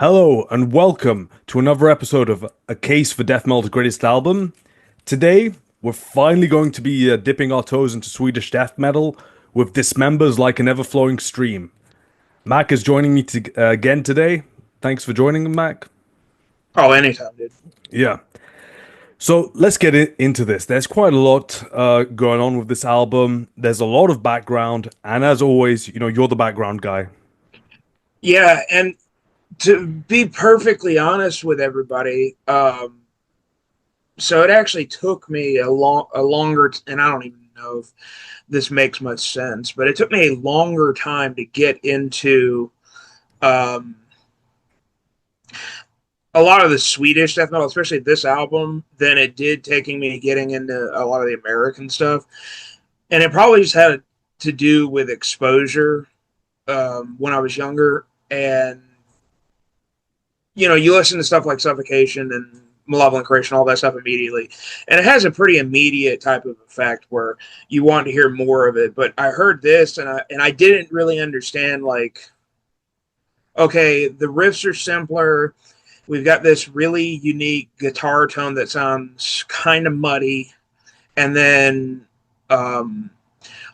Hello and welcome to another episode of A Case for Death Metal's Greatest Album. Today, we're finally going to be dipping our toes into Swedish death metal with Dismember's Like an Ever-Flowing Stream. Mac is joining me again today. Thanks for joining, Mac. Oh, anytime, dude. Yeah. So let's get into this. There's quite a lot going on with this album. There's a lot of background, and as always, you're the background guy. Yeah, and to be perfectly honest with everybody, so it actually took me a longer, and I don't even know if this makes much sense, but it took me a longer time to get into um, a lot of the Swedish death metal, especially this album, than it did taking me getting into a lot of the American stuff. And it probably just had to do with exposure when I was younger, and you listen to stuff like Suffocation and Malevolent Creation, all that stuff immediately. And it has a pretty immediate type of effect where you want to hear more of it. But I heard this and I didn't really understand, like, okay, the riffs are simpler. We've got this really unique guitar tone that sounds kind of muddy. And then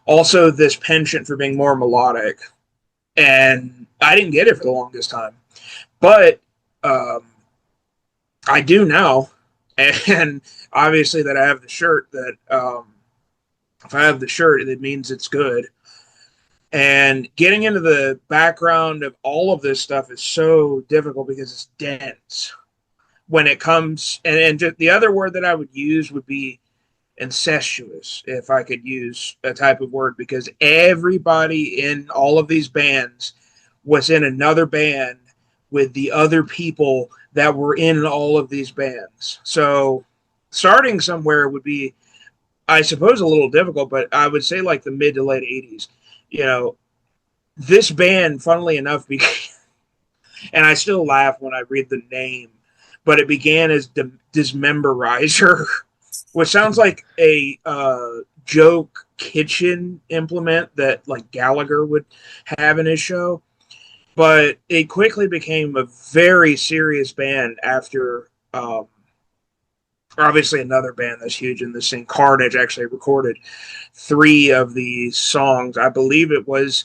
also this penchant for being more melodic. And I didn't get it for the longest time. But um, I do now, and obviously that I have the shirt. That if I have the shirt, it means it's good. And getting into the background of all of this stuff is so difficult because it's dense. When it comes, and just the other word that I would use would be incestuous, if I could use a type of word, because everybody in all of these bands was in another band with the other people that were in all of these bands. So starting somewhere would be, I suppose, a little difficult, but I would say like the mid to late 80s. You know, this band, funnily enough, and I still laugh when I read the name, but it began as Dismemberizer, which sounds like a joke kitchen implement that like Gallagher would have in his show. But it quickly became a very serious band after obviously another band that's huge in the scene. Carnage actually recorded three of the songs. I believe it was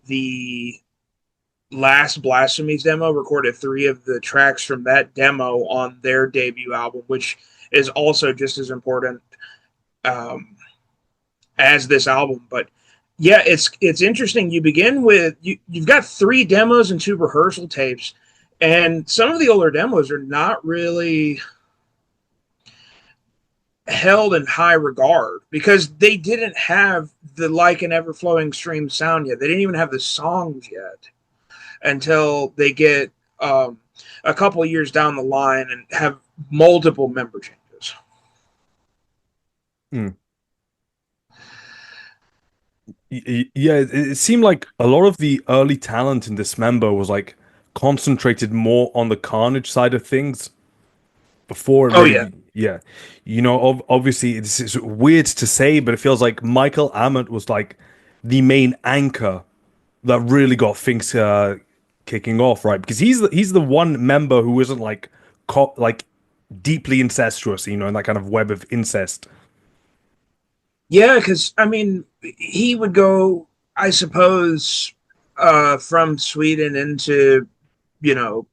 the last Blasphemies demo, recorded three of the tracks from that demo on their debut album, which is also just as important um, as this album. But yeah, it's interesting. You begin with you've got three demos and two rehearsal tapes, and some of the older demos are not really held in high regard because they didn't have the like an ever flowing stream sound yet. They didn't even have the songs yet until they get a couple of years down the line and have multiple member changes. Hmm. Yeah, it seemed like a lot of the early talent in Dismember was like concentrated more on the Carnage side of things before it Oh yeah, really, yeah. Obviously it's weird to say, but it feels like Michael Amott was like the main anchor that really got things kicking off, right? Because he's the one member who isn't like like deeply incestuous, in that kind of web of incest. yeah, because I mean, he would go, I suppose, from Sweden into you know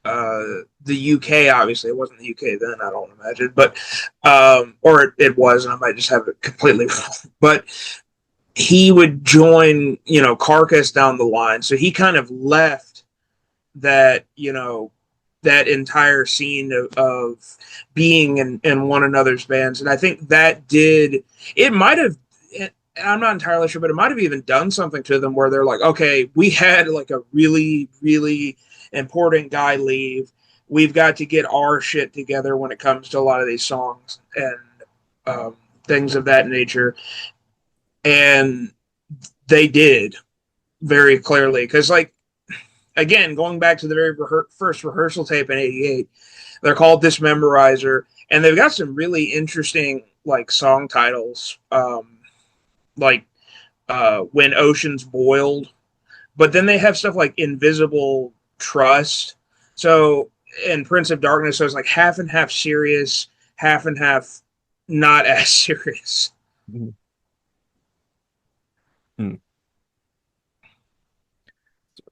the UK. Obviously, it wasn't the UK then. I don't imagine, but or it was, and I might just have it completely wrong. But he would join, Carcass down the line. So he kind of left that, that entire scene of being in one another's bands. And I think that it might have, I'm not entirely sure, but it might have even done something to them where they're like, okay, we had like a really, really important guy leave. We've got to get our shit together when it comes to a lot of these songs and things of that nature. And they did very clearly because, like, again, going back to the very first rehearsal tape in '88, they're called Dismemberizer, and they've got some really interesting like song titles, like When Oceans Boiled, but then they have stuff like Invisible Trust, So in Prince of Darkness, so it's like half and half serious, half and half not as serious. Mhm. Mm.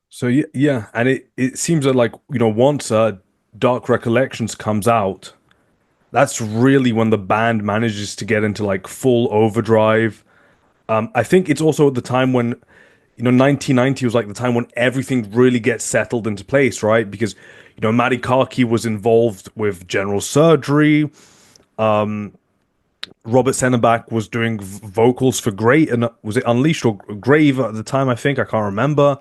So yeah, yeah, and it seems that like once Dark Recollections comes out, that's really when the band manages to get into like full overdrive. I think it's also at the time when 1990 was like the time when everything really gets settled into place, right? Because Matty Karki was involved with general surgery. Robert Sennerbach was doing vocals for Great, and was it Unleashed or Grave at the time? I think I can't remember.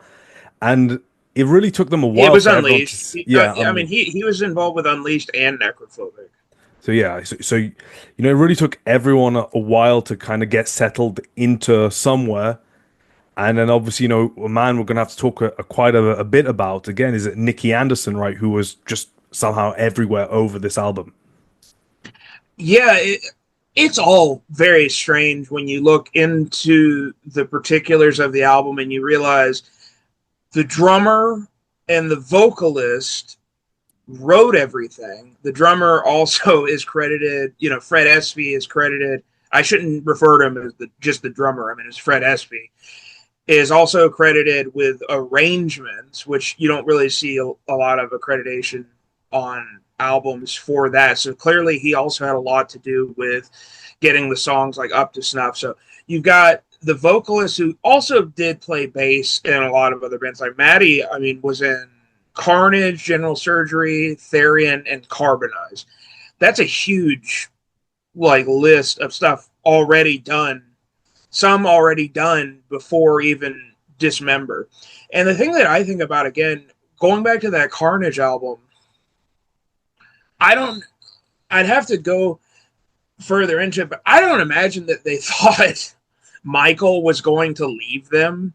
And it really took them a It while was for everyone Unleashed. to, yeah, I mean, Unleashed. he was involved with Unleashed and Necrophobic. So yeah, so it really took everyone a while to kind of get settled into somewhere. And then obviously, a man we're gonna have to talk quite a bit about again is Nicky Anderson, right? Who was just somehow everywhere over this album. Yeah, it's all very strange when you look into the particulars of the album and you realize the drummer and the vocalist wrote everything. The drummer also is credited, Fred Espy is credited. I shouldn't refer to him as just the drummer. I mean, it's Fred Espy is also credited with arrangements, which you don't really see a lot of accreditation on albums for that. So clearly, he also had a lot to do with getting the songs like up to snuff. So you've got the vocalist who also did play bass in a lot of other bands. Like Maddie, I mean, was in Carnage, General Surgery, Therian, and Carbonize. That's a huge like list of stuff already done, some already done before even Dismember. And the thing that I think about again, going back to that Carnage album, I don't I'd have to go further into it, but I don't imagine that they thought Michael was going to leave them.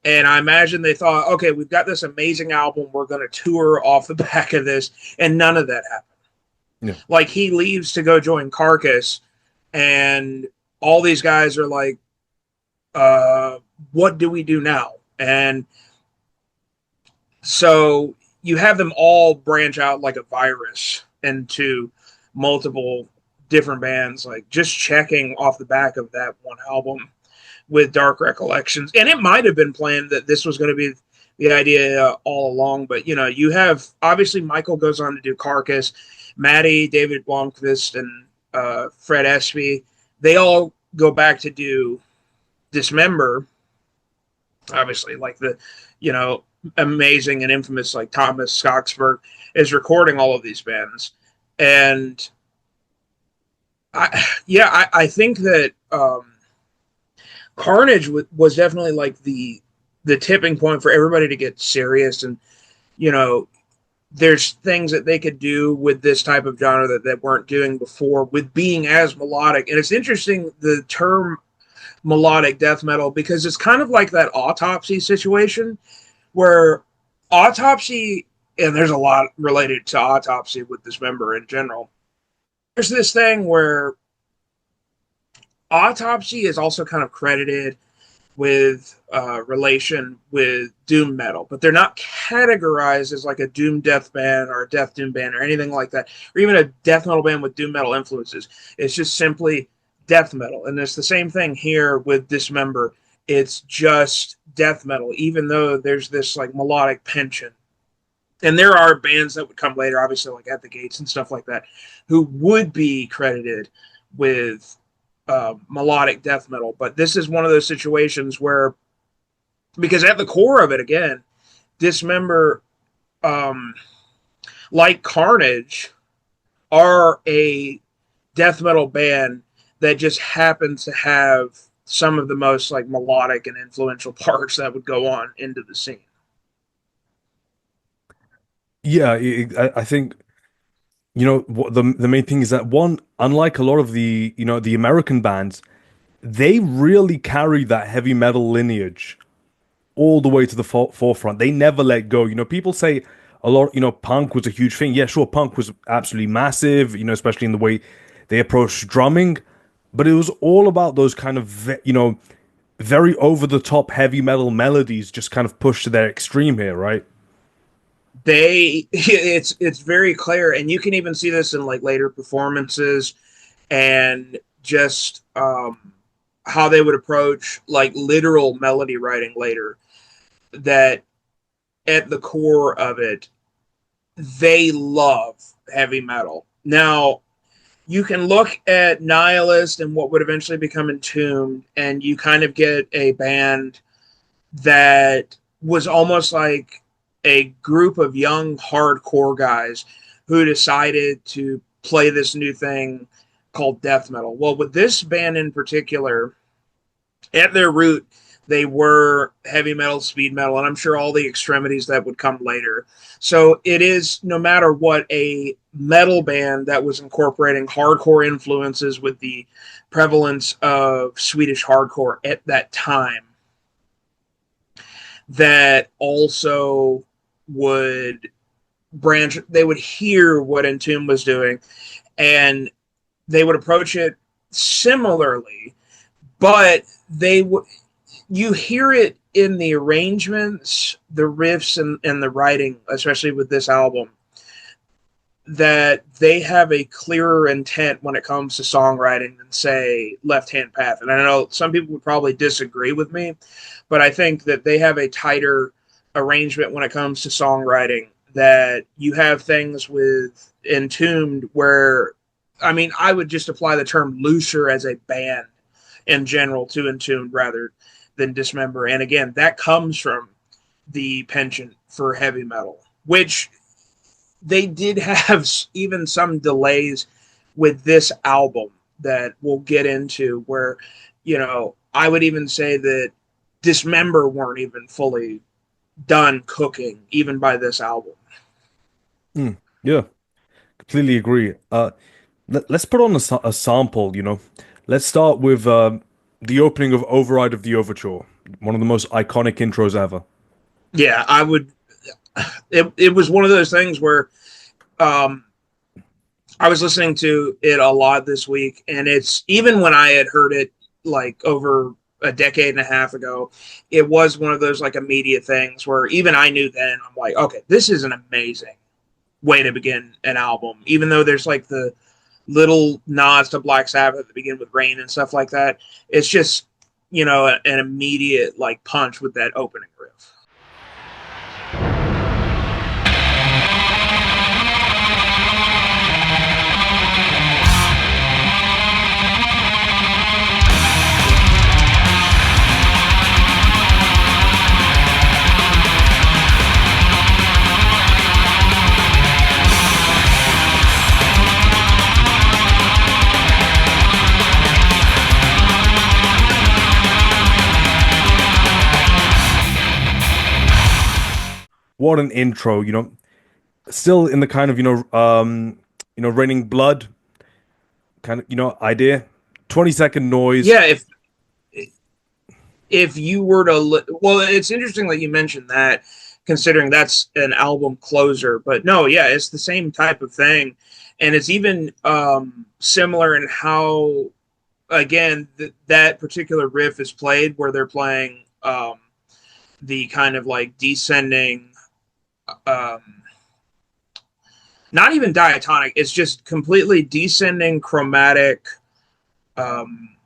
And I imagine they thought, okay, we've got this amazing album. We're going to tour off the back of this. And none of that happened. Yeah. Like he leaves to go join Carcass, and all these guys are like, what do we do now? And so you have them all branch out like a virus into multiple different bands, like just checking off the back of that one album with Dark Recollections. And it might have been planned that this was going to be the idea all along, but you have obviously Michael goes on to do Carcass, Maddie, David Blomqvist, and Fred Espy. They all go back to do Dismember, obviously, like the, you know, amazing and infamous, like Thomas Skogsberg is recording all of these bands. And I think that Carnage was definitely like the tipping point for everybody to get serious. And, you know, there's things that they could do with this type of genre that weren't doing before with being as melodic. And it's interesting, the term melodic death metal, because it's kind of like that Autopsy situation where Autopsy, and there's a lot related to Autopsy with Dismember in general. There's this thing where Autopsy is also kind of credited with relation with doom metal, but they're not categorized as like a doom death band or a death doom band or anything like that, or even a death metal band with doom metal influences. It's just simply death metal, and it's the same thing here with Dismember. It's just death metal, even though there's this like melodic penchant. And there are bands that would come later, obviously, like At the Gates and stuff like that, who would be credited with melodic death metal. But this is one of those situations where, because at the core of it, again, Dismember, um, like Carnage, are a death metal band that just happens to have some of the most like melodic and influential parts that would go on into the scene. Yeah, I think what the main thing is that one, unlike a lot of the American bands, they really carry that heavy metal lineage all the way to the forefront. They never let go. People say a lot, punk was a huge thing. Yeah, sure, punk was absolutely massive, especially in the way they approached drumming, but it was all about those kind of, very over the top heavy metal melodies just kind of pushed to their extreme here, right? it's very clear, and you can even see this in like later performances and just how they would approach like literal melody writing later, that at the core of it they love heavy metal. Now you can look at Nihilist and what would eventually become Entombed, and you kind of get a band that was almost like a group of young hardcore guys who decided to play this new thing called death metal. Well, with this band in particular, at their root, they were heavy metal, speed metal, and I'm sure all the extremities that would come later. So it is, no matter what, a metal band that was incorporating hardcore influences with the prevalence of Swedish hardcore at that time, that also would branch. They would hear what Entomb was doing, and they would approach it similarly, but they would, you hear it in the arrangements, the riffs, and the writing, especially with this album, that they have a clearer intent when it comes to songwriting than, say, Left Hand Path. And I know some people would probably disagree with me, but I think that they have a tighter arrangement when it comes to songwriting, that you have things with Entombed where, I mean, I would just apply the term looser as a band in general to Entombed rather than Dismember. And again, that comes from the penchant for heavy metal, which they did have even some delays with this album that we'll get into, where, you know, I would even say that Dismember weren't even fully done cooking even by this album. Yeah, completely agree. Let's put on a sample, Let's start with the opening of Override of the Overture, one of the most iconic intros ever. Yeah, I would. It was one of those things where um, I was listening to it a lot this week, and it's, even when I had heard it like over a decade and a half ago, it was one of those like immediate things where even I knew then, I'm like, okay, this is an amazing way to begin an album, even though there's like the little nods to Black Sabbath that begin with Rain and stuff like that. It's just, an immediate like punch with that opening riff. What an intro, Still in the kind of, raining blood kind of, idea. 20-second noise. Yeah, if you were to well, it's interesting that you mentioned that, considering that's an album closer. But no, yeah, it's the same type of thing, and it's even similar in how, again, that particular riff is played, where they're playing the kind of like descending, um, not even diatonic, it's just completely descending chromatic um,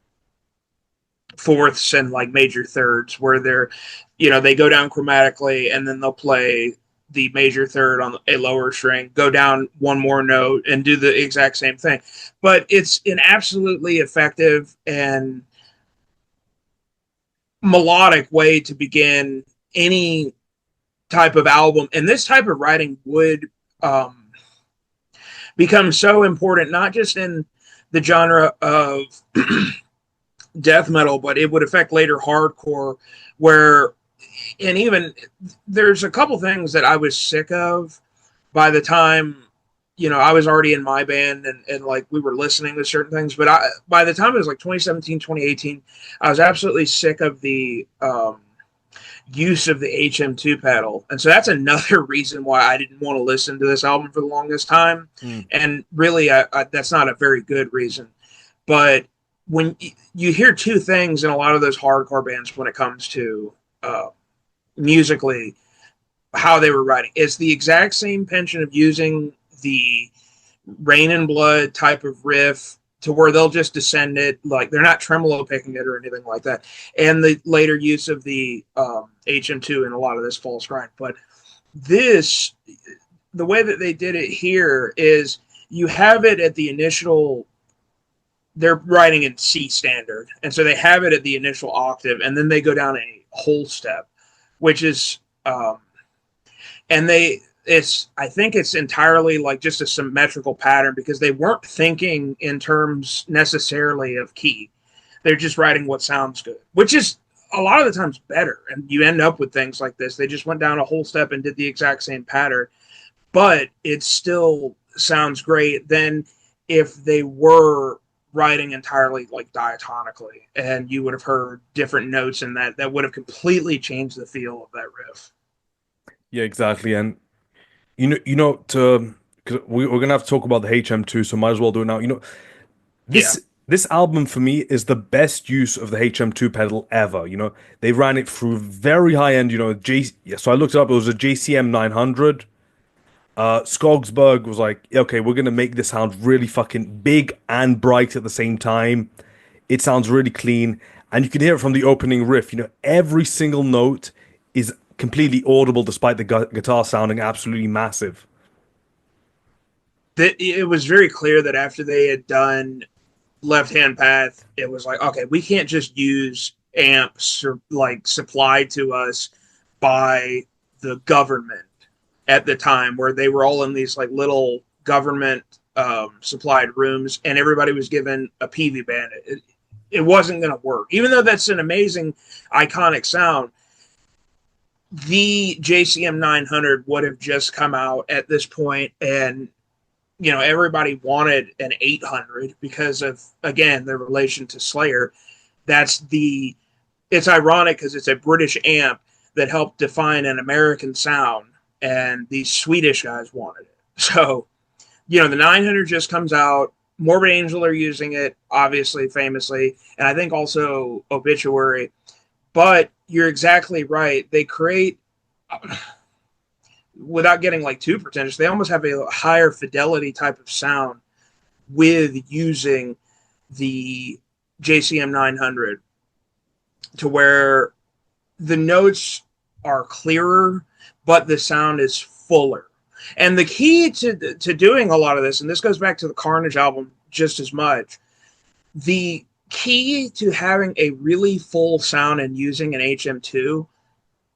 fourths and like major thirds, where they go down chromatically, and then they'll play the major third on a lower string, go down one more note, and do the exact same thing. But it's an absolutely effective and melodic way to begin any type of album. And this type of writing would become so important, not just in the genre of death metal, but it would affect later hardcore, where, and even there's a couple things that I was sick of by the time, I was already in my band, and like we were listening to certain things, but by the time it was like 2017, 2018, I was absolutely sick of the use of the HM2 pedal. And so that's another reason why I didn't want to listen to this album for the longest time. Mm. And really, that's not a very good reason. But when you hear two things in a lot of those hardcore bands when it comes to musically, how they were writing. It's the exact same penchant of using the Rain and Blood type of riff to where they'll just descend it, like they're not tremolo picking it or anything like that. And the later use of the HM2 in a lot of this false grind. But this, the way that they did it here is you have it at the initial, they're writing in C standard. And so they have it at the initial octave, and then they go down a whole step, which is, and I think it's entirely like just a symmetrical pattern because they weren't thinking in terms necessarily of key. They're just writing what sounds good, which is a lot of the times better. And you end up with things like this. They just went down a whole step and did the exact same pattern, but it still sounds great than if they were writing entirely like diatonically, and you would have heard different notes in that would have completely changed the feel of that riff. Yeah, exactly. And to because we're gonna have to talk about the HM2, so might as well do it now. Yeah. This album for me is the best use of the HM2 pedal ever. They ran it through very high end. Yeah, so I looked it up. It was a JCM 900. Skogsberg was like, okay, we're gonna make this sound really fucking big and bright at the same time. It sounds really clean, and you can hear it from the opening riff. Every single note is completely audible, despite the guitar sounding absolutely massive. It was very clear that after they had done Left Hand Path, it was like, okay, we can't just use amps or like supplied to us by the government at the time, where they were all in these like little government supplied rooms, and everybody was given a PV band. It wasn't going to work, even though that's an amazing, iconic sound. The JCM 900 would have just come out at this point, and everybody wanted an 800 because of, again, the relation to Slayer. It's ironic because it's a British amp that helped define an American sound, and these Swedish guys wanted it. So, the 900 just comes out. Morbid Angel are using it, obviously, famously, and I think also Obituary. But you're exactly right. They create, without getting like too pretentious, they almost have a higher fidelity type of sound with using the JCM 900, to where the notes are clearer, but the sound is fuller. And the key to doing a lot of this, and this goes back to the Carnage album just as much, the key to having a really full sound and using an HM2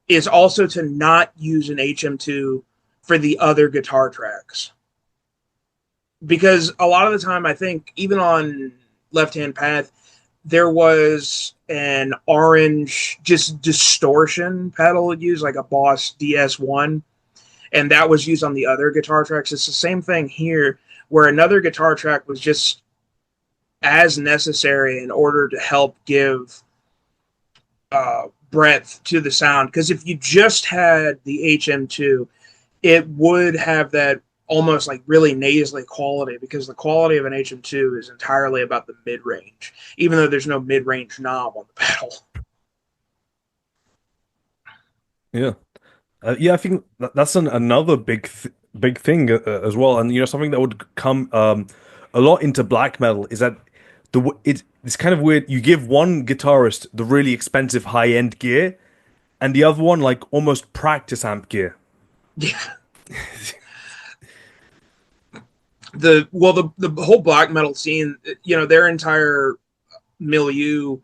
is also to not use an HM2 for the other guitar tracks. Because a lot of the time, I think, even on Left Hand Path, there was an orange just distortion pedal used, like a Boss DS1, and that was used on the other guitar tracks. It's the same thing here, where another guitar track was just as necessary in order to help give breadth to the sound. Because if you just had the HM2, it would have that almost like really nasally quality, because the quality of an HM2 is entirely about the mid range, even though there's no mid range knob on the pedal. Yeah. Yeah, I think that's another big thing as well, and something that would come a lot into black metal is that it's kind of weird. You give one guitarist the really expensive high end gear, and the other one like almost practice amp gear. Yeah. The whole black metal scene, their entire milieu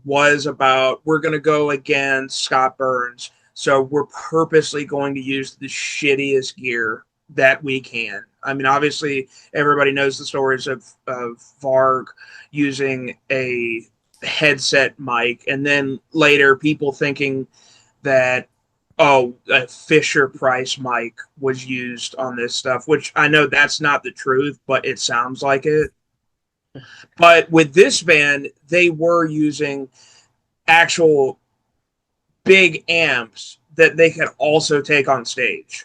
was about, we're going to go against Scott Burns, so we're purposely going to use the shittiest gear that we can. I mean, obviously, everybody knows the stories of Varg using a headset mic, and then later people thinking that, oh, a Fisher Price mic was used on this stuff, which I know that's not the truth, but it sounds like it. But with this band, they were using actual big amps that they could also take on stage.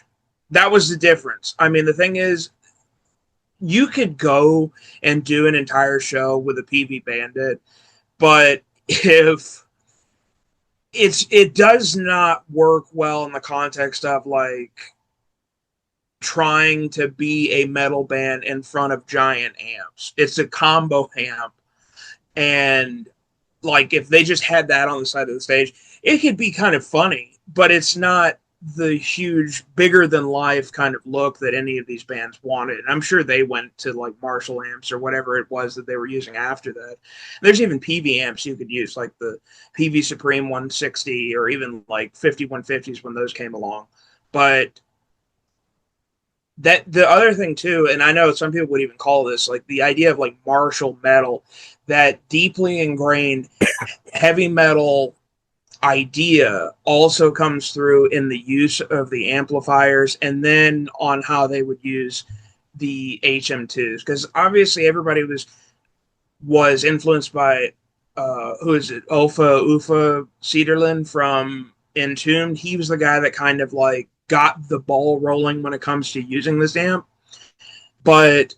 That was the difference. I mean, the thing is, you could go and do an entire show with a PV Bandit, but it does not work well in the context of like trying to be a metal band in front of giant amps. It's a combo amp, and like if they just had that on the side of the stage, it could be kind of funny, but it's not the huge bigger than life kind of look that any of these bands wanted. And I'm sure they went to like Marshall amps or whatever it was that they were using after that. There's even PV amps you could use, like the PV Supreme 160 or even like 5150s when those came along. But that the other thing too, and I know some people would even call this like the idea of like martial metal, that deeply ingrained heavy metal idea also comes through in the use of the amplifiers and then on how they would use the HM2s, because obviously everybody was influenced by who is it, Ufa Cederlin from Entombed. He was the guy that kind of like got the ball rolling when it comes to using this amp. But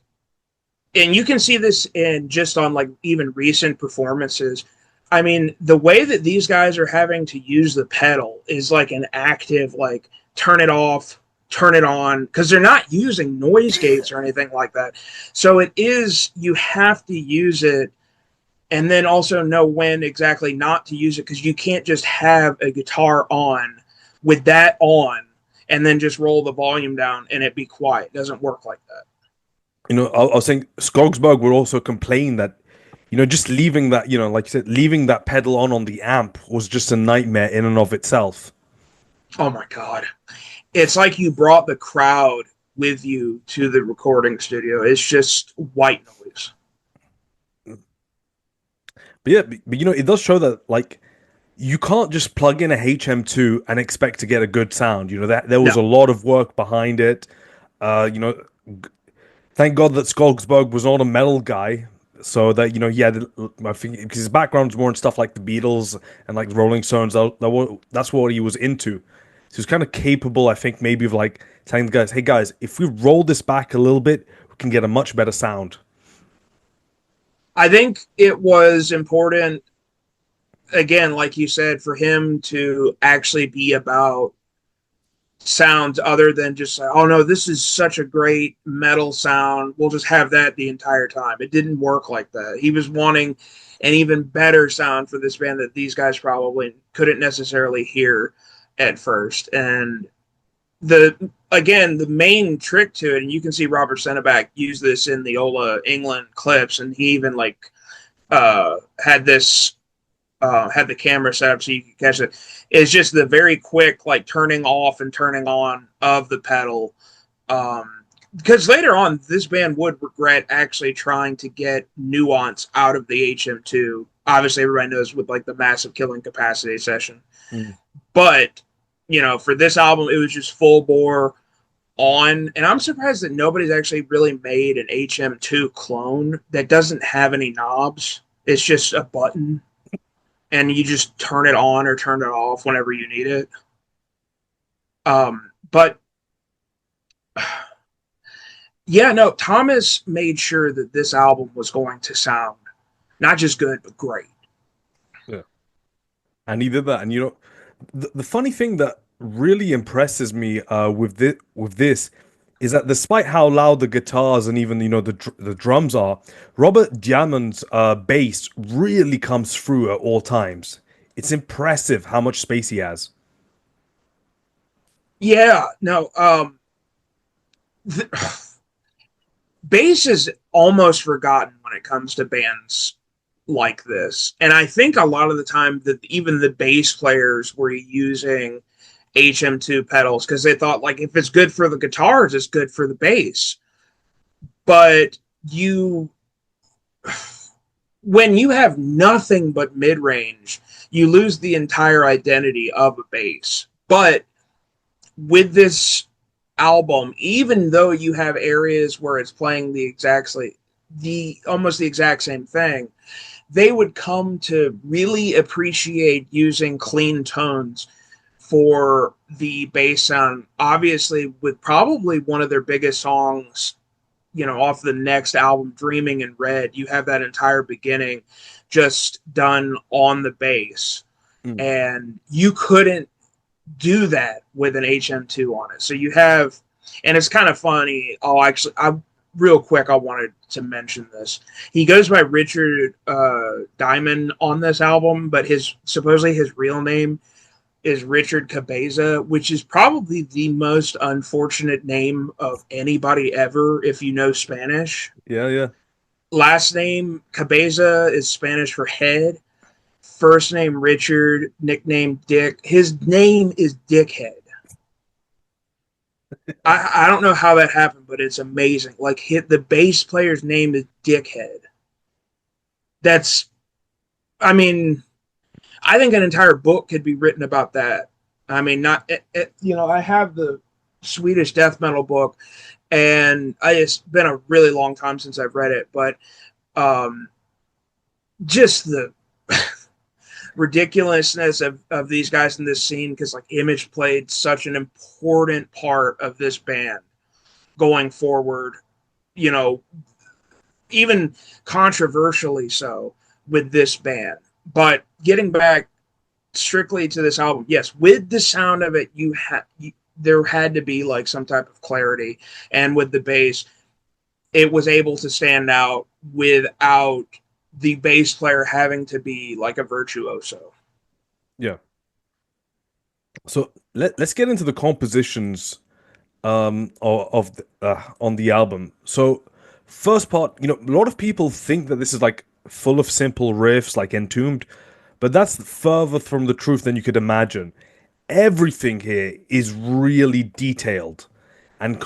and you can see this in just on like even recent performances. I mean, the way that these guys are having to use the pedal is like an active, like turn it off, turn it on, because they're not using noise gates or anything like that. So it is, you have to use it and then also know when exactly not to use it, because you can't just have a guitar on with that on and then just roll the volume down and it be quiet. It doesn't work like that. I was saying Skogsberg would also complain that, just leaving that, like you said, leaving that pedal on the amp was just a nightmare in and of itself. Oh my God. It's like you brought the crowd with you to the recording studio. It's just white noise. But yeah, it does show that like you can't just plug in a HM2 and expect to get a good sound. That there was No. a lot of work behind it. Uh, you know, Thank God that Skogsberg was not a metal guy, so that he had, I think, because his background's more in stuff like the Beatles and like the Rolling Stones. That's what he was into. So he's kind of capable, I think, maybe of like telling the guys, "Hey guys, if we roll this back a little bit, we can get a much better sound." I think it was important, again, like you said, for him to actually be about sounds other than just like, oh no, this is such a great metal sound. We'll just have that the entire time. It didn't work like that. He was wanting an even better sound for this band that these guys probably couldn't necessarily hear at first. And the main trick to it, and you can see Robert Seneback use this in the Ola England clips, and he even like had this had the camera set up so you could catch it. It's just the very quick like turning off and turning on of the pedal. Because later on, this band would regret actually trying to get nuance out of the HM2. Obviously, everybody knows with like the massive killing capacity session, Mm. but for this album, it was just full bore on. And I'm surprised that nobody's actually really made an HM2 clone that doesn't have any knobs. It's just a button and you just turn it on or turn it off whenever you need it. But yeah, no, Thomas made sure that this album was going to sound not just good, but great. Yeah, and he did that. And the funny thing that really impresses me with this is that despite how loud the guitars and even the drums are, Robert Diamond's bass really comes through at all times. It's impressive how much space he Yeah, no, the, bass is almost forgotten when it comes to bands like this. And I think a lot of the time that even the bass players were using HM2 pedals because they thought like if it's good for the guitars, it's good for the bass. But you when you have nothing but mid-range, you lose the entire identity of a bass. But with this album, even though you have areas where it's playing the almost the exact same thing, they would come to really appreciate using clean tones for the bass sound. Obviously, with probably one of their biggest songs, off the next album, Dreaming in Red, you have that entire beginning just done on the bass. Mm. and you couldn't do that with an HM2 on it. So you have, and it's kind of funny. I real quick, I wanted to mention this. He goes by Richard Diamond on this album, but supposedly his real name is Richard Cabeza, which is probably the most unfortunate name of anybody ever if you know Spanish. Yeah, yeah. Last name Cabeza is Spanish for head. First name Richard, nickname Dick. His name is Dickhead. I don't know how that happened, but it's amazing. Like the bass player's name is Dickhead. That's, I mean, I think an entire book could be written about that. I mean, not, I have the Swedish death metal book, and it's been a really long time since I've read it, but um, just the ridiculousness of these guys in this scene, because like Image played such an important part of this band going forward, you know, even controversially so with this band. But getting back strictly to this album, yes, with the sound of it, there had to be like some type of clarity, and with the bass, it was able to stand out without the bass player having to be like a virtuoso. Yeah. So let's get into the compositions on the album. So first part, a lot of people think that this is like full of simple riffs like Entombed, but that's further from the truth than you could imagine. Everything here is really detailed and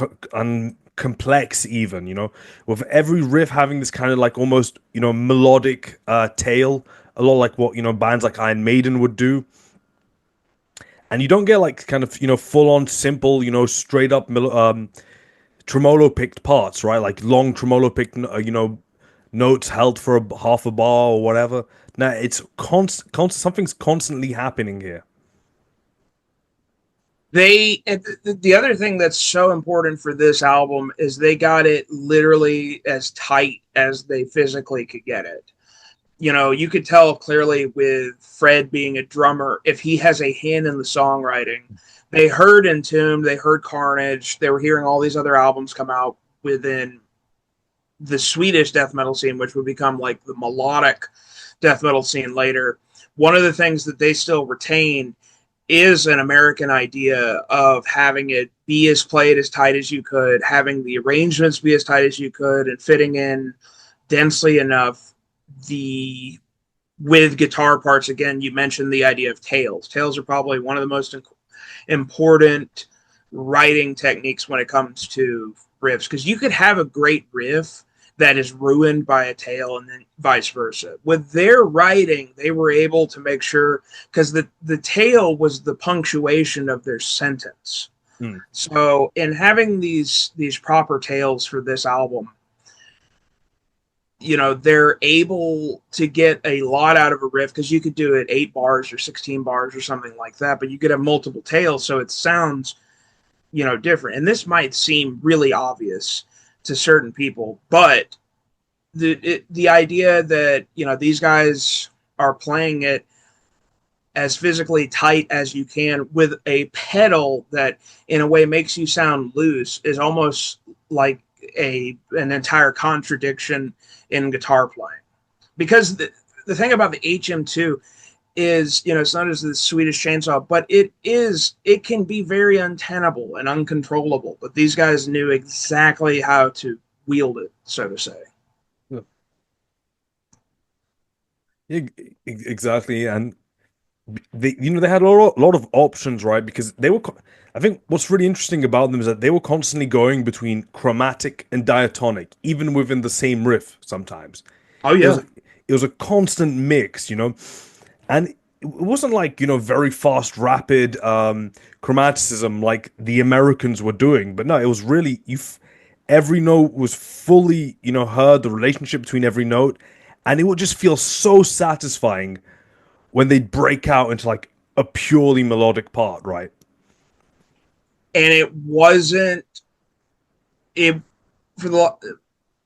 complex even, with every riff having this kind of like almost, melodic tail, a lot like what, bands like Iron Maiden would do. And you don't get like kind of, full on simple, straight up tremolo picked parts, right? Like long tremolo picked, notes held for half a bar or whatever. Now it's something's constantly happening here. The other thing that's so important for this album is they got it literally as tight as they physically could get it. You could tell clearly with Fred being a drummer, if he has a hand in the songwriting. They heard Entombed, they heard Carnage, they were hearing all these other albums come out within the Swedish death metal scene, which would become like the melodic death metal scene later. One of the things that they still retain is an American idea of having it be as played as tight as you could, having the arrangements be as tight as you could, and fitting in densely enough the with guitar parts. Again, you mentioned the idea of tails. Tails are probably one of the most important writing techniques when it comes to riffs, because you could have a great riff that is ruined by a tail, and then vice versa. With their writing, they were able to make sure, because the tail was the punctuation of their sentence. Mm. So in having these proper tails for this album, they're able to get a lot out of a riff, because you could do it 8 bars or 16 bars or something like that, but you could have multiple tails, so it sounds, different. And this might seem really obvious to certain people, but the idea that, these guys are playing it as physically tight as you can with a pedal that in a way makes you sound loose is almost like an entire contradiction in guitar playing. Because the thing about the HM2 is, it's not as the Swedish chainsaw, but it can be very untenable and uncontrollable. But these guys knew exactly how to wield it, so to say. Yeah, yeah, exactly. And they had a lot of options, right? Because I think what's really interesting about them is that they were constantly going between chromatic and diatonic, even within the same riff sometimes. Oh It was yeah. it was a constant mix, and it wasn't like, very fast, rapid chromaticism like the Americans were doing. But no, it was really every note was fully, heard, the relationship between every note, and it would just feel so satisfying when they break out into like a purely melodic part, right? And it wasn't it for the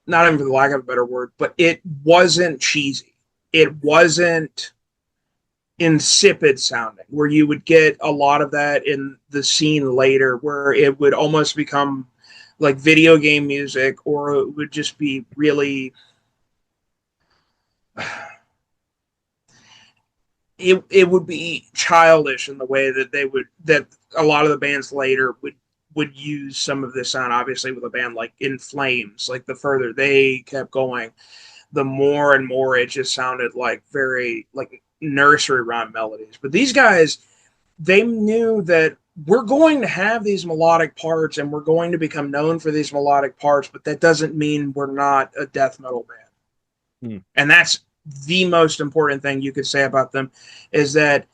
not even for the lack of a better word, but it wasn't cheesy. It wasn't insipid sounding, where you would get a lot of that in the scene later, where it would almost become like video game music, or it would just be really it would be childish in the way that a lot of the bands later would use some of this sound. Obviously, with a band like In Flames, like the further they kept going, the more and more it just sounded like very like nursery rhyme melodies. But these guys, they knew that we're going to have these melodic parts and we're going to become known for these melodic parts, but that doesn't mean we're not a death metal band. Hmm. And that's the most important thing you could say about them, is that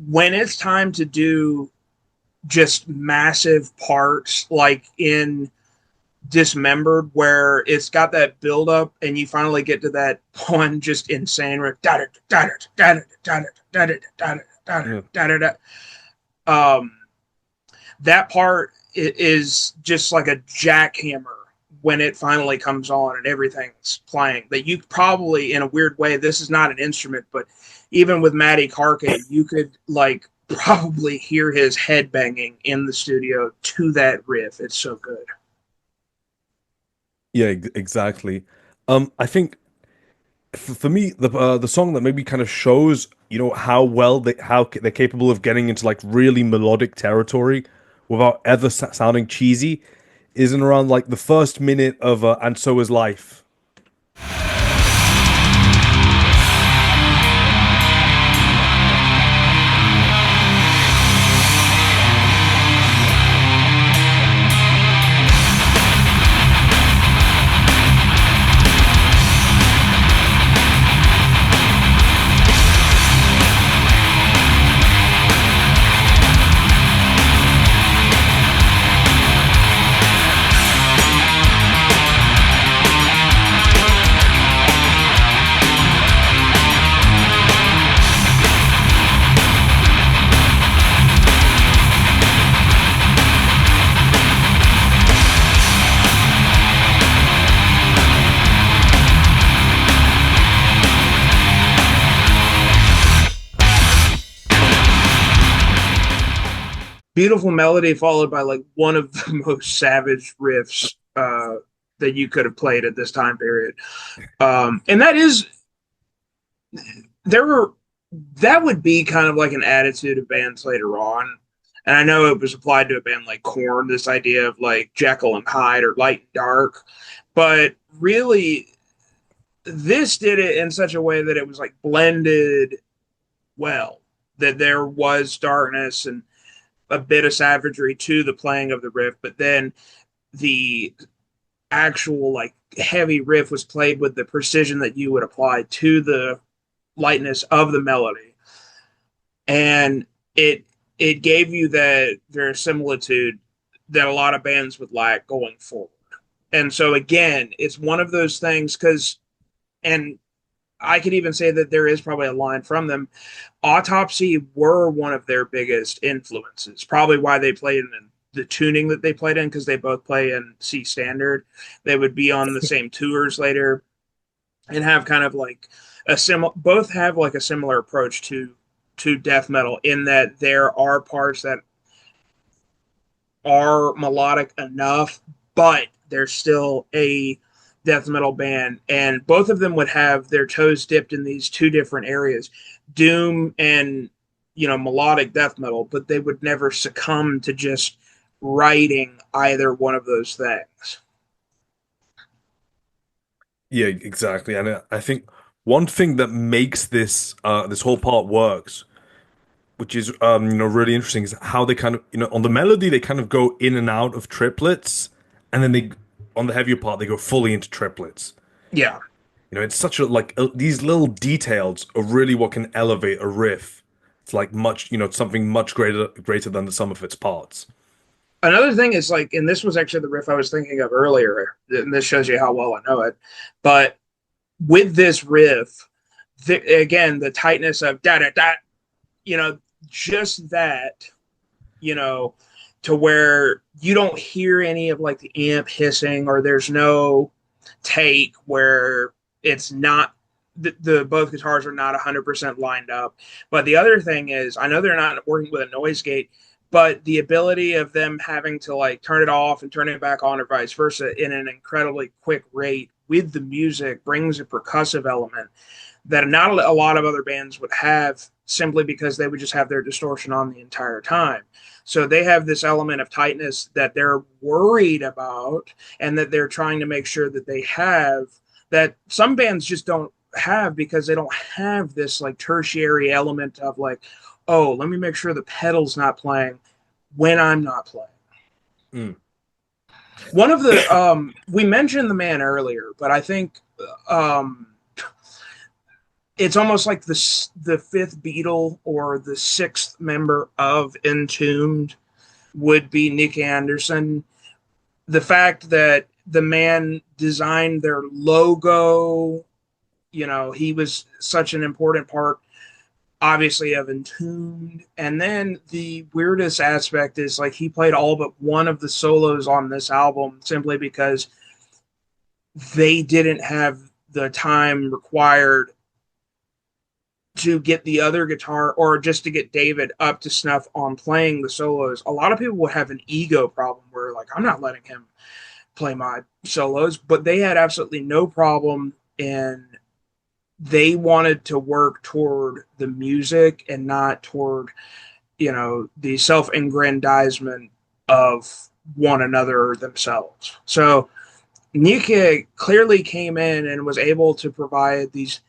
when it's time to do just massive parts like in Dismembered, where it's got that build up and you finally get to that one just insane riff, Yeah. um, that part is just like a jackhammer when it finally comes on and everything's playing. That you probably, in a weird way, this is not an instrument, but even with Matty Karkin, you could like probably hear his head banging in the studio to that riff. It's so good. Yeah, exactly. I think for me, the song that maybe kind of shows, how well they're capable of getting into like really melodic territory without ever sounding cheesy, is in around like the first minute of "And So Is Life." Beautiful melody followed by like one of the most savage riffs that you could have played at this time period. And that is there were that would be kind of like an attitude of bands later on. And I know it was applied to a band like Korn, this idea of like Jekyll and Hyde or light and dark. But really, this did it in such a way that it was like blended well, that there was darkness and a bit of savagery to the playing of the riff, but then the actual like heavy riff was played with the precision that you would apply to the lightness of the melody, and it gave you that verisimilitude that a lot of bands would lack going forward. And so again, it's one of those things because, and I could even say that there is probably a line from them. Autopsy were one of their biggest influences, probably why they played in the tuning that they played in, because they both play in C standard. They would be on the same tours later and have kind of like a similar, both have like a similar approach to death metal, in that there are parts that are melodic enough, but they're still a death metal band. And both of them would have their toes dipped in these two different areas, doom and melodic death metal, but they would never succumb to just writing either one of those things. Yeah, exactly. And I think one thing that makes this whole part works, which is really interesting, is how they kind of, on the melody they kind of go in and out of triplets, and then they on the heavier part they go fully into triplets. Yeah. It's such a like these little details are really what can elevate a riff. It's like much, something much greater than the sum of its parts. Another thing is like, and this was actually the riff I was thinking of earlier, and this shows you how well I know it. But with this riff, again, the tightness of da da da, you know, just that, you know, to where you don't hear any of like the amp hissing, or there's no take where it's not the both guitars are not 100% lined up. But the other thing is, I know they're not working with a noise gate, but the ability of them having to like turn it off and turn it back on or vice versa in an incredibly quick rate with the music brings a percussive element that not a lot of other bands would have, simply because they would just have their distortion on the entire time. So they have this element of tightness that they're worried about and that they're trying to make sure that they have, that some bands just don't have, because they don't have this like tertiary element of like, oh, let me make sure the pedal's not playing when I'm not playing. Mm. One of the we mentioned the man earlier, but I think um it's almost like the fifth Beatle or the sixth member of Entombed would be Nick Anderson. The fact that the man designed their logo, he was such an important part, obviously, of Entombed. And then the weirdest aspect is like he played all but one of the solos on this album simply because they didn't have the time required to get the other guitar, or just to get David up to snuff on playing the solos. A lot of people would have an ego problem where like, I'm not letting him play my solos, but they had absolutely no problem, and they wanted to work toward the music and not toward, the self-aggrandizement of one another themselves. So Nick clearly came in and was able to provide these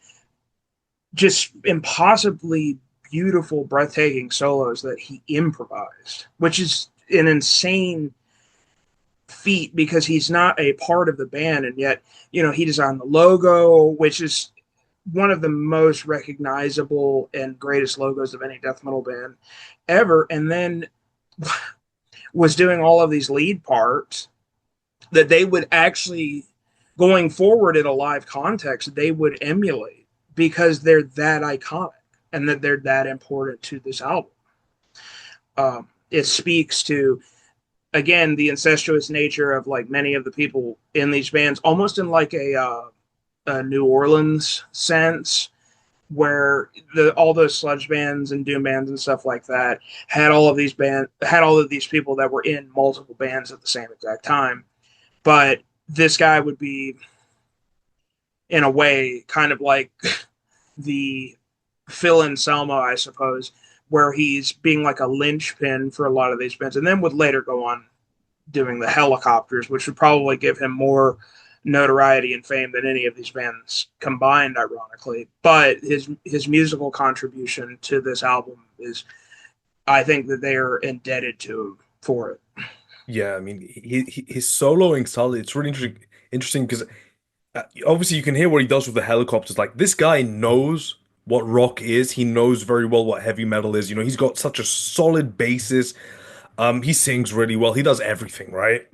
just impossibly beautiful, breathtaking solos that he improvised, which is an insane feat because he's not a part of the band, and yet he designed the logo, which is one of the most recognizable and greatest logos of any death metal band ever, and then was doing all of these lead parts that they would actually, going forward in a live context, they would emulate because they're that iconic and that they're that important to this album. It speaks to, again, the incestuous nature of like many of the people in these bands, almost in like a New Orleans sense, where all those sludge bands and doom bands and stuff like that had all of these people that were in multiple bands at the same exact time. But this guy would be, in a way, kind of like the Phil Anselmo, I suppose, where he's being like a linchpin for a lot of these bands, and then would later go on doing the Helicopters, which would probably give him more notoriety and fame than any of these bands combined, ironically. But his musical contribution to this album is, I think that they are indebted to him for it. Yeah, I mean, his soloing style, it's really interesting because obviously you can hear what he does with the helicopters. Like this guy knows what rock is. He knows very well what heavy metal is. He's got such a solid basis. He sings really well. He does everything, right?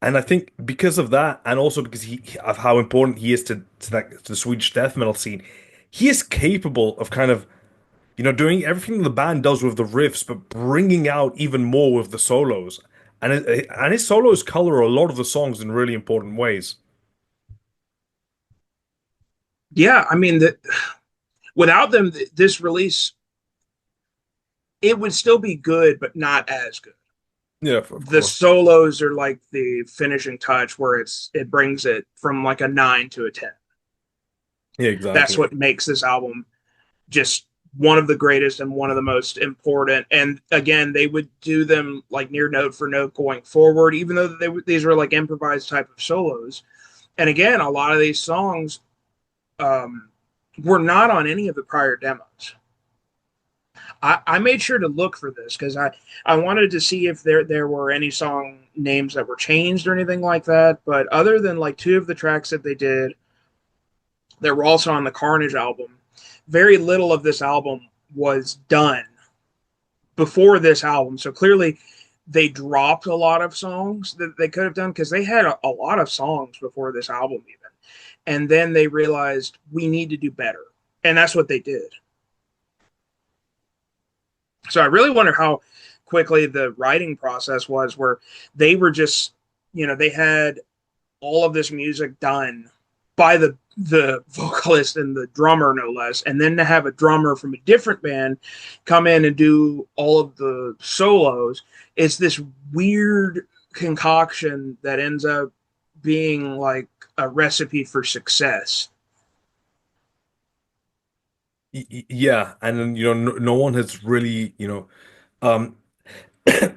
And I think because of that, and also because of how important he is to the Swedish death metal scene, he is capable of kind of doing everything the band does with the riffs, but bringing out even more with the solos. And his solos color a lot of the songs in really important ways. Yeah, I mean that without them, this release, it would still be good, but not as good. Yeah, of The course. solos are like the finishing touch where it brings it from like a 9 to a 10. Yeah, That's exactly. what makes this album just one of the greatest and one of the most important. And again, they would do them like near note for note going forward, even though these were like improvised type of solos. And again, a lot of these songs um, were not on any of the prior demos. I made sure to look for this because I wanted to see if there were any song names that were changed or anything like that. But other than like two of the tracks that they did that were also on the Carnage album, very little of this album was done before this album. So clearly they dropped a lot of songs that they could have done because they had a lot of songs before this album even. And then they realized we need to do better. And that's what they did. So I really wonder how quickly the writing process was, where they were just, they had all of this music done by the vocalist and the drummer no less, and then to have a drummer from a different band come in and do all of the solos, it's this weird concoction that ends up being like a recipe for success. Yeah, and then no one has really um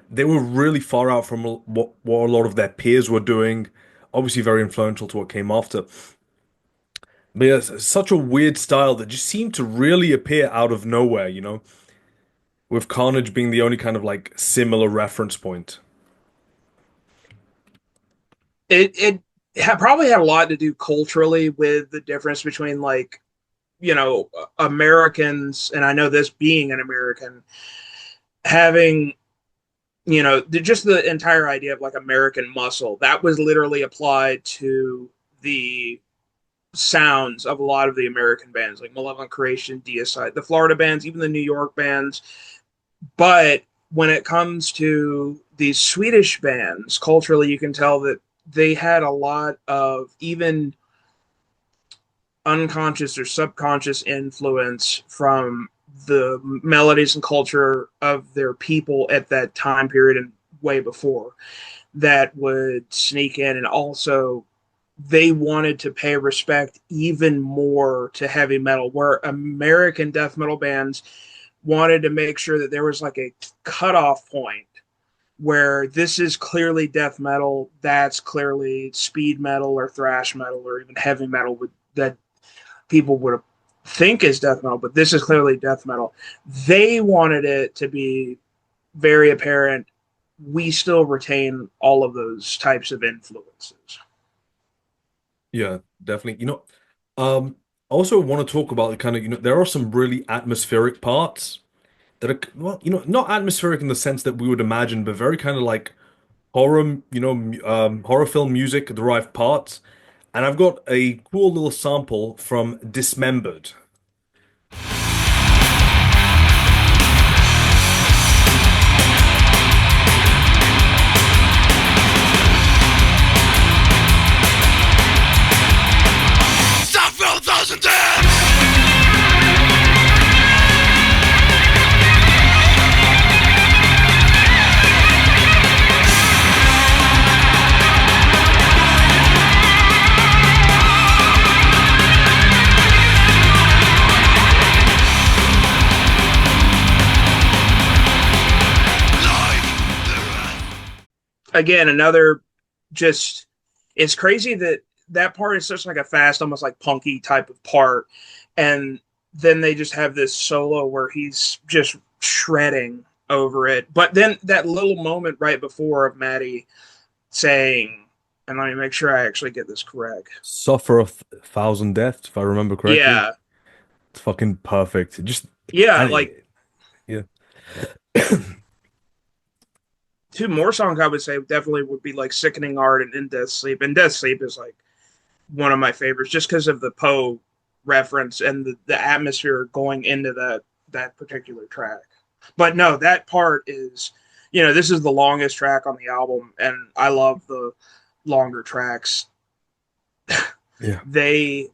they were really far out from what a lot of their peers were doing. Obviously, very influential to what came after. But yeah, it's such a weird style that just seemed to really appear out of nowhere, with Carnage being the only kind of like similar reference point. It probably had a lot to do culturally with the difference between like Americans, and I know this being an American, having just the entire idea of like American muscle that was literally applied to the sounds of a lot of the American bands like Malevolent Creation, Deicide, the Florida bands, even the New York bands. But when it comes to these Swedish bands, culturally, you can tell that they had a lot of even unconscious or subconscious influence from the melodies and culture of their people at that time period and way before that would sneak in. And also they wanted to pay respect even more to heavy metal, where American death metal bands wanted to make sure that there was like a cutoff point where this is clearly death metal, that's clearly speed metal or thrash metal or even heavy metal that people would think is death metal, but this is clearly death metal. They wanted it to be very apparent we still retain all of those types of influences. Yeah, definitely. I also want to talk about the kind of, there are some really atmospheric parts that are, well, not atmospheric in the sense that we would imagine, but very kind of like horror, horror film music derived parts. And I've got a cool little sample from Dismembered. Several thousand dead! Again, another just it's crazy that that part is such like a fast, almost like punky type of part, and then they just have this solo where he's just shredding over it. But then that little moment right before of Maddie saying, and let me make sure I actually get this correct. Suffer a thousand deaths, if I remember correctly. Yeah, It's fucking perfect. Just yeah, and like yeah, two more songs I would say definitely would be like Sickening Art and In Death Sleep. And Death Sleep is like one of my favorites just because of the Poe reference and the atmosphere going into that particular track. But no, that part is, this is the longest track on the album, and I love the longer tracks. yeah, They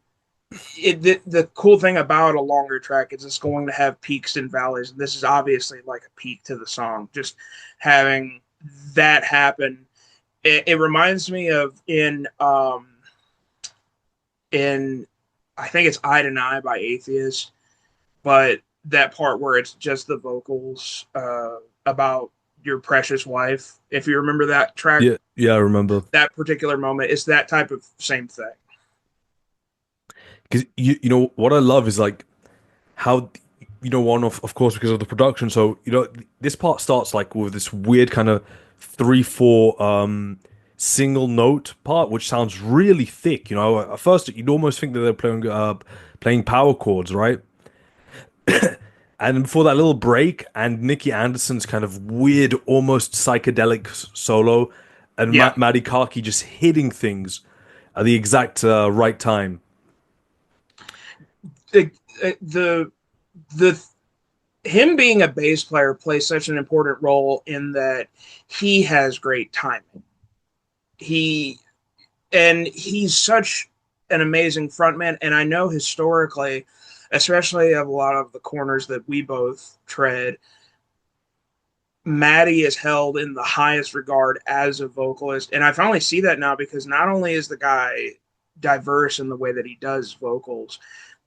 the cool thing about a longer track is it's going to have peaks and valleys, and this is obviously like a peak to the song. Just having that happen, it reminds me of in I think it's "Eye to Eye" by Atheist, but that part where it's just the vocals about your precious wife. If you remember that track, yeah, yeah. I remember that particular moment, it's that type of same thing. because you know what I love is like how one of course because of the production. So this part starts like with this weird kind of 3/4 single note part, which sounds really thick. At first you'd almost think that they're playing power chords, right? And before that little break, and Nicky Anderson's kind of weird, almost psychedelic solo, and Yeah, Maddie Kaki just hitting things at the exact right time. the the the him being a bass player plays such an important role in that he has great timing. He and he's such an amazing frontman, and I know historically, especially of a lot of the corners that we both tread, Maddie is held in the highest regard as a vocalist, and I finally see that now because not only is the guy diverse in the way that he does vocals,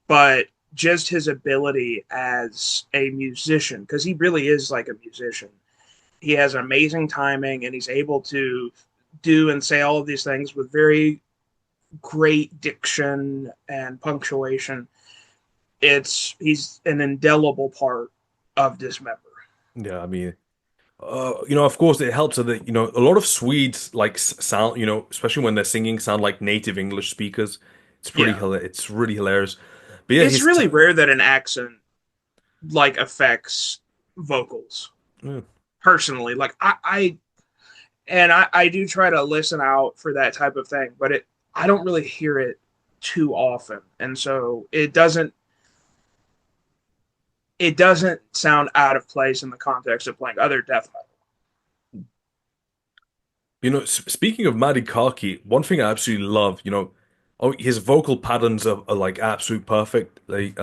but just his ability as a musician, because he really is like a musician. He has amazing timing, and he's able to do and say all of these things with very great diction and punctuation. He's an indelible part of Dismember. Yeah, I mean, of course, it helps that a lot of Swedes like sound, especially when they're singing, sound like native English speakers. Yeah, It's really hilarious. But yeah, it's really rare that an accent like affects vocals. yeah. Personally, like I do try to listen out for that type of thing, but I don't really hear it too often, and so it doesn't sound out of place in the context of playing other death metal. Speaking of Maddie Karki, one thing I absolutely love, his vocal patterns are like absolute perfect. They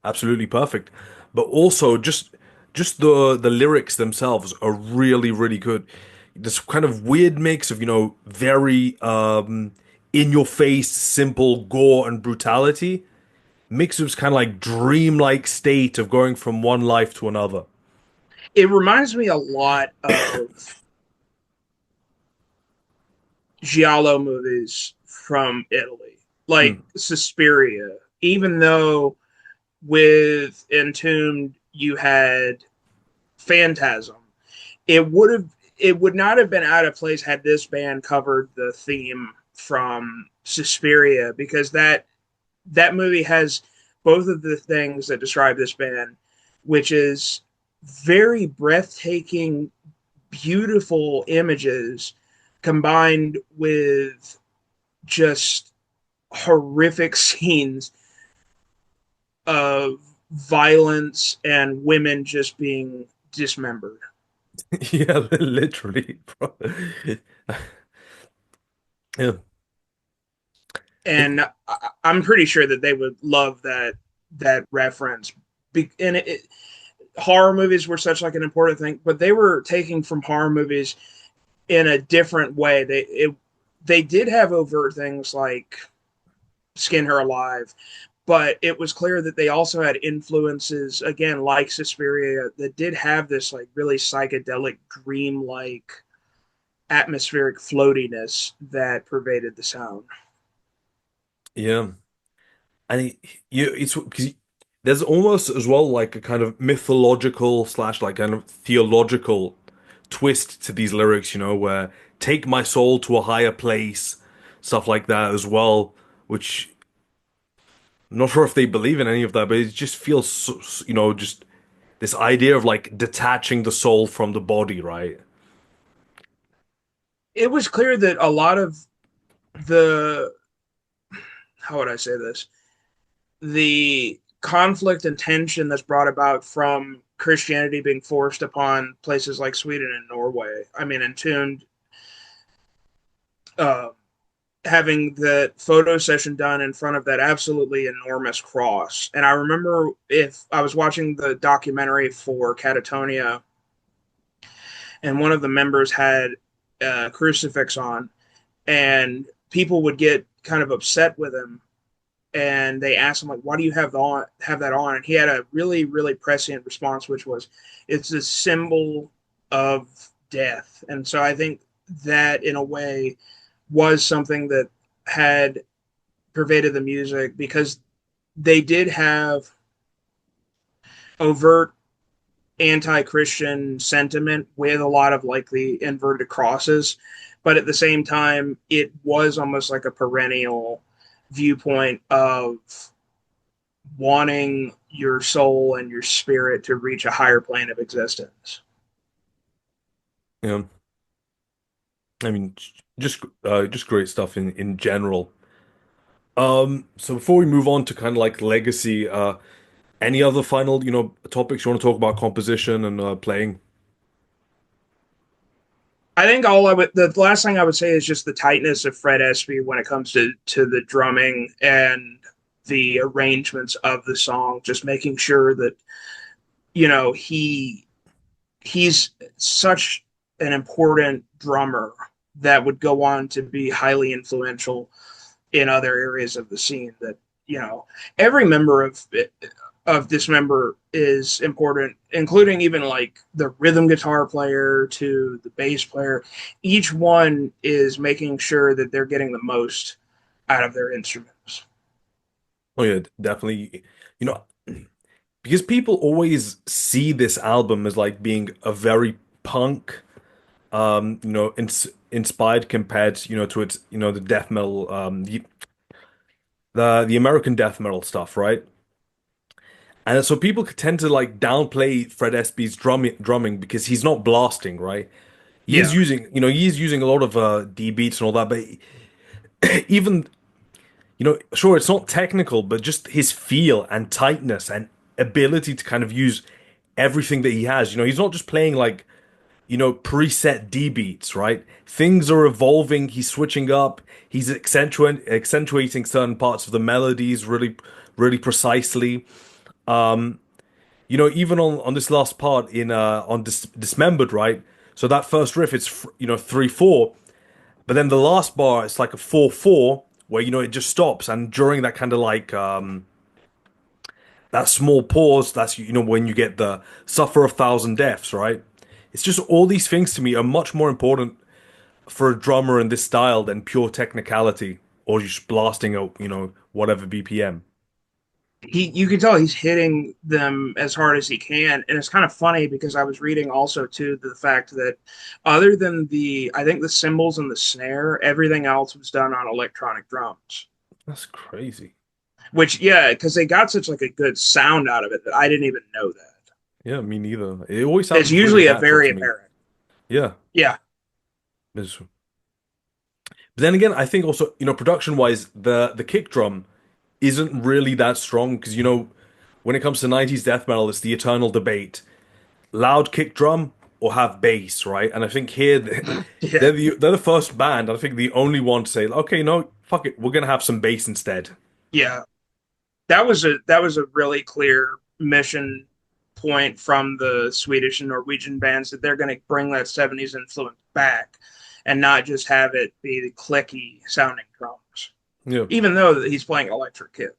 absolutely perfect. But also just the lyrics themselves are really, really good. This kind of weird mix of, very in your face, simple gore and brutality, mixed with kind of like dreamlike state of going from one life to another. It reminds me a lot of giallo movies from Italy, like Hmm. Suspiria. Even though with Entombed you had Phantasm, it would not have been out of place had this band covered the theme from Suspiria, because that movie has both of the things that describe this band, which is very breathtaking, beautiful images combined with just horrific scenes of violence and women just being dismembered. Yeah, literally, bro. Yeah. And I'm pretty sure that they would love that reference. And horror movies were such like an important thing, but they were taking from horror movies in a different way. They did have overt things like Skin Her Alive, but it was clear that they also had influences again like Suspiria that did have this like really psychedelic, dream-like atmospheric floatiness that pervaded the sound. Yeah. And it's because there's almost as well like a kind of mythological slash like kind of theological twist to these lyrics, where take my soul to a higher place, stuff like that as well, which I'm not sure if they believe in any of that, but it just feels, just this idea of like detaching the soul from the body, right? It was clear that a lot of the how would I say this? The conflict and tension that's brought about from Christianity being forced upon places like Sweden and Norway. I mean, Entombed uh, having that photo session done in front of that absolutely enormous cross. And I remember if I was watching the documentary for Catatonia, and one of the members had a crucifix on, and people would get kind of upset with him, and they asked him like, "Why do you have that on?" And he had a really really prescient response, which was, "It's a symbol of death." And so I think that in a way was something that had pervaded the music, because they did have overt anti-Christian sentiment with a lot of like the inverted crosses, but at the same time it was almost like a perennial viewpoint of wanting your soul and your spirit to reach a higher plane of existence. Yeah. I mean, just great stuff in general. So before we move on to kind of like legacy, any other final, topics you want to talk about composition and playing? I think all I would the last thing I would say is just the tightness of Fred Espy when it comes to the drumming and the arrangements of the song, just making sure that he's such an important drummer that would go on to be highly influential in other areas of the scene. That every member of Dismember is important, including even like the rhythm guitar player to the bass player. Each one is making sure that they're getting the most out of their instruments. Oh yeah, definitely. You know, because people always see this album as like being a very punk, inspired compared, to its, the death metal, the American death metal stuff, right? And so people tend to like downplay Fred Espy's drumming because he's not blasting, right? Yeah, He is using a lot of D beats and all that, but even, sure, it's not technical, but just his feel and tightness and ability to kind of use everything that he has. He's not just playing like, preset D beats, right? Things are evolving, he's switching up, he's accentuating certain parts of the melodies really, really precisely. Even on this last part in on Dismembered, right? So that first riff, it's 3/4, but then the last bar, it's like a 4/4, where it just stops, and during that kind of like that small pause, that's when you get the suffer a thousand deaths, right? It's just all these things to me are much more important for a drummer in this style than pure technicality or just blasting a whatever BPM. you can tell he's hitting them as hard as he can, and it's kind of funny because I was reading also too the fact that other than the I think the cymbals and the snare, everything else was done on electronic drums. That's crazy. Which, yeah, because they got such like a good sound out of it that I didn't even know that. Yeah, me neither. It always It's sounded really usually a natural very to me. apparent. Yeah. Yeah, But then again, I think also, production wise, the kick drum isn't really that strong because when it comes to 90s death metal, it's the eternal debate: loud kick drum or have bass, right? And I think here yeah, they're the first band, and I think the only one to say, okay, no, fuck it, we're gonna have some bass instead. yeah. That was a really clear mission point from the Swedish and Norwegian bands that they're going to bring that '70s influence back, and not just have it be the clicky sounding drums. Yeah, Even though he's playing electric kit.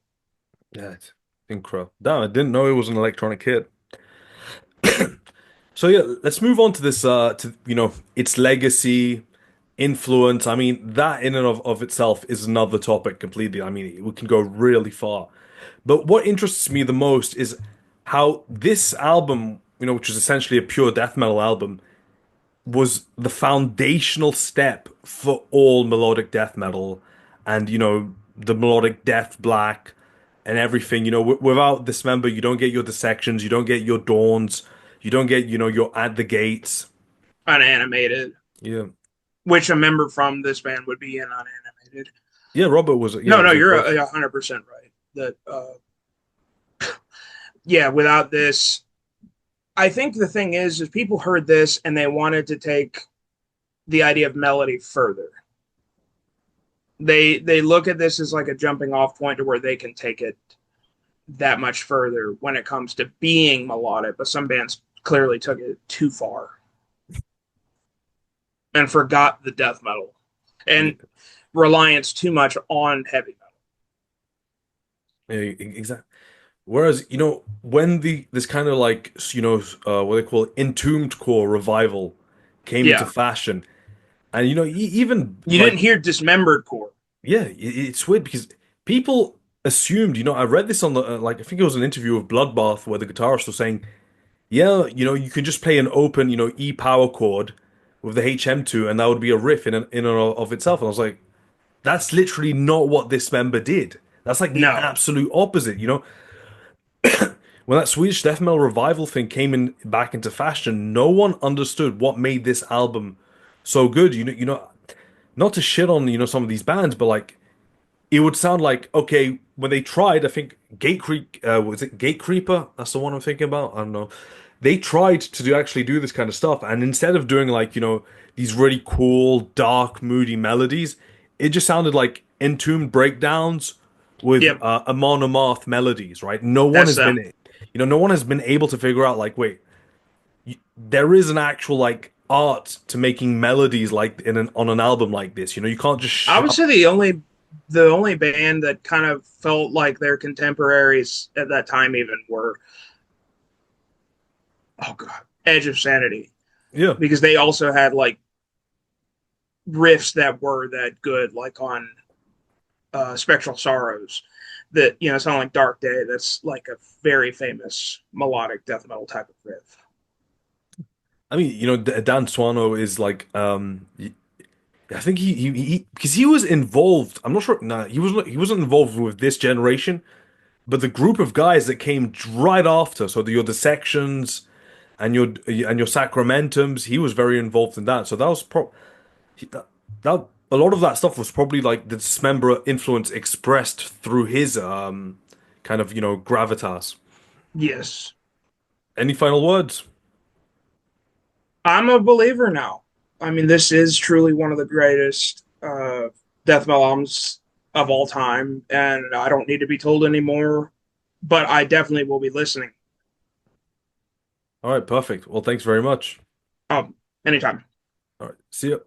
yeah, it's incredible. Damn, I didn't know it was an electronic hit. So yeah, let's move on to this to its legacy, influence. I mean, that in and of itself is another topic completely. I mean, we can go really far. But what interests me the most is how this album, which is essentially a pure death metal album, was the foundational step for all melodic death metal and the melodic death black and everything. Without Dismember, you don't get your dissections, you don't get your dawns, you don't get your at the gates. Unanimated, Yeah, which a member from this band would be in unanimated. yeah. Robert was No, no, was a you're riff. 100% right. That yeah, without this, I think the thing is people heard this and they wanted to take the idea of melody further. They look at this as like a jumping off point to where they can take it that much further when it comes to being melodic, but some bands clearly took it too far and forgot the death metal Yeah, and reliance too much on heavy metal. yeah, exactly. Whereas, when this kind of like, what they call entombed core revival came into Yeah. fashion, and even You didn't like, hear dismembered core. yeah, it's weird because people assumed, I read this on the like, I think it was an interview with Bloodbath where the guitarist was saying, yeah, you can just play an open, E power chord with the HM2, and that would be a riff in and of itself. And I was like, that's literally not what this member did. That's like the No, absolute opposite, when that Swedish death metal revival thing came in back into fashion, no one understood what made this album so good. Not to shit on some of these bands, but like it would sound like, okay, when they tried, I think Gate Creek was it Gate Creeper? That's the one I'm thinking about. I don't know. they tried to actually do this kind of stuff, and instead of doing like, these really cool, dark, moody melodies, it just sounded like entombed breakdowns with Yep, a monomath melodies, right? No one that's has them. been, no one has been able to figure out like, wait, there is an actual like art to making melodies like on an album like this. You can't just I would shove. say the only band that kind of felt like their contemporaries at that time even were, oh god, Edge of Sanity, Yeah. because they also had like riffs that were that good, like on Spectral Sorrows, that sound like Dark Day. That's like a very famous melodic death metal type of riff. I mean, Dan Swano is like, I think because he was involved. I'm not sure. No, he wasn't involved with this generation, but the group of guys that came right after. So you're the sections and your sacramentums. He was very involved in that. So that was that a lot of that stuff was probably like the Dismember influence expressed through his kind of gravitas. Yes, Any final words? I'm a believer now. I mean, this is truly one of the greatest death metal albums of all time, and I don't need to be told anymore. But I definitely will be listening. All right, perfect. Well, thanks very much. Anytime. All right, see ya.